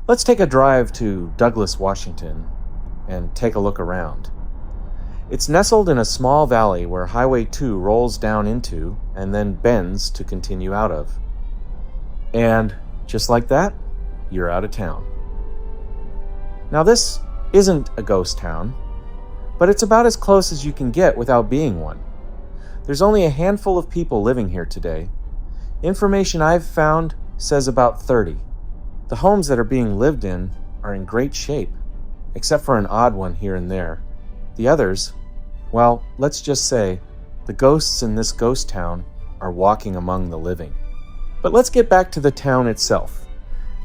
Let's take a drive to Douglas, Washington, and take a look around. It's nestled in a small valley where Highway 2 rolls down into and then bends to continue out of. And just like that, you're out of town. Now, this isn't a ghost town, but it's about as close as you can get without being one. There's only a handful of people living here today. Information I've found says about 30. The homes that are being lived in are in great shape, except for an odd one here and there. The others, well, let's just say the ghosts in this ghost town are walking among the living. But let's get back to the town itself.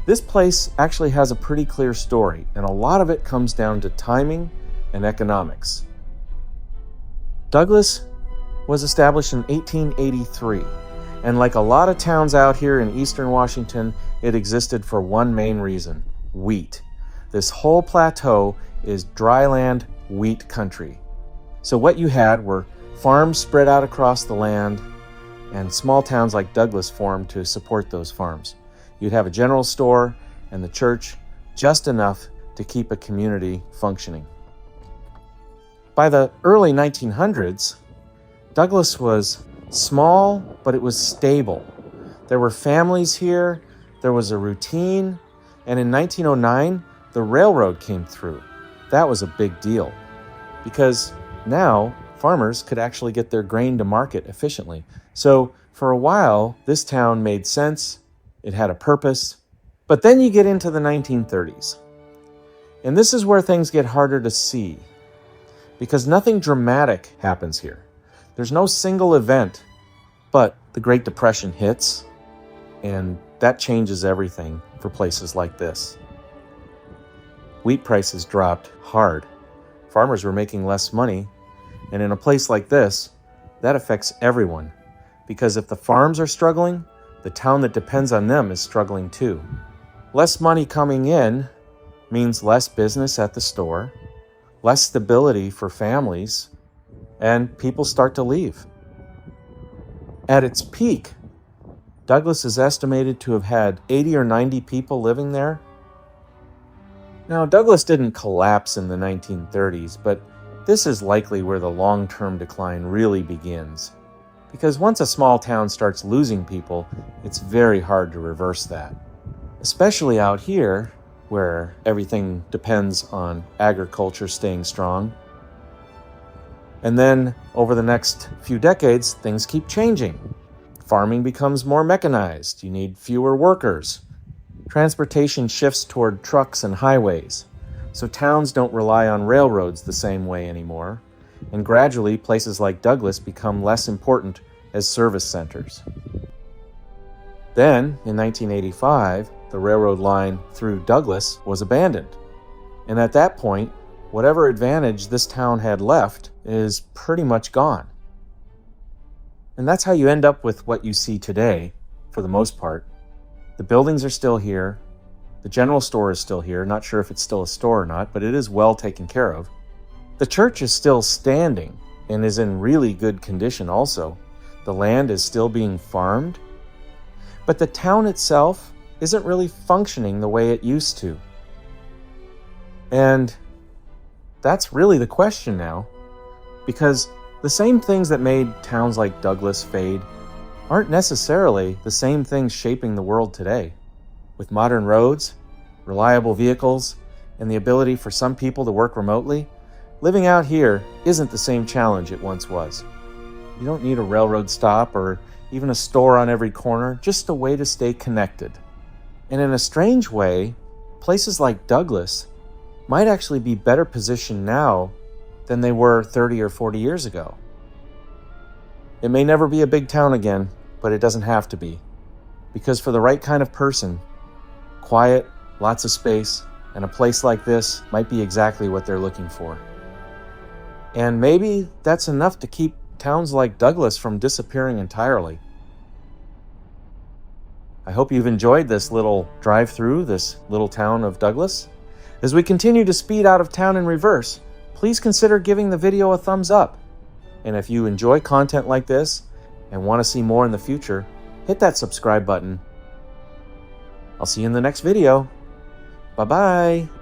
This place actually has a pretty clear story, and a lot of it comes down to timing and economics. Douglas was established in 1883, and like a lot of towns out here in eastern Washington, it existed for one main reason: wheat. This whole plateau is dryland wheat country. So what you had were farms spread out across the land, and small towns like Douglas formed to support those farms. You'd have a general store and the church, just enough to keep a community functioning. By the early 1900s, Douglas was small, but it was stable. There were families here, there was a routine, and in 1909, the railroad came through. That was a big deal, because now farmers could actually get their grain to market efficiently. So for a while, this town made sense, it had a purpose. But then you get into the 1930s, and this is where things get harder to see, because nothing dramatic happens here. There's no single event, but the Great Depression hits, and that changes everything for places like this. Wheat prices dropped hard. Farmers were making less money, and in a place like this, that affects everyone, because if the farms are struggling, the town that depends on them is struggling too. Less money coming in means less business at the store, less stability for families, and people start to leave. At its peak, Douglas is estimated to have had 80 or 90 people living there. Now, Douglas didn't collapse in the 1930s, but this is likely where the long-term decline really begins. Because once a small town starts losing people, it's very hard to reverse that. Especially out here, where everything depends on agriculture staying strong. And then, over the next few decades, things keep changing. Farming becomes more mechanized. You need fewer workers. Transportation shifts toward trucks and highways. So towns don't rely on railroads the same way anymore. And gradually, places like Douglas become less important as service centers. Then, in 1985, the railroad line through Douglas was abandoned. And at that point, whatever advantage this town had left is pretty much gone. And that's how you end up with what you see today, for the most part. The buildings are still here. The general store is still here. Not sure if it's still a store or not, but it is well taken care of. The church is still standing and is in really good condition also. The land is still being farmed. But the town itself isn't really functioning the way it used to. And that's really the question now, because the same things that made towns like Douglas fade aren't necessarily the same things shaping the world today. With modern roads, reliable vehicles, and the ability for some people to work remotely, living out here isn't the same challenge it once was. You don't need a railroad stop or even a store on every corner, just a way to stay connected. And in a strange way, places like Douglas might actually be better positioned now than they were 30 or 40 years ago. It may never be a big town again, but it doesn't have to be. Because for the right kind of person, quiet, lots of space, and a place like this might be exactly what they're looking for. And maybe that's enough to keep towns like Douglas from disappearing entirely. I hope you've enjoyed this little drive through this little town of Douglas. As we continue to speed out of town in reverse, please consider giving the video a thumbs up. And if you enjoy content like this and want to see more in the future, hit that subscribe button. I'll see you in the next video. Bye bye.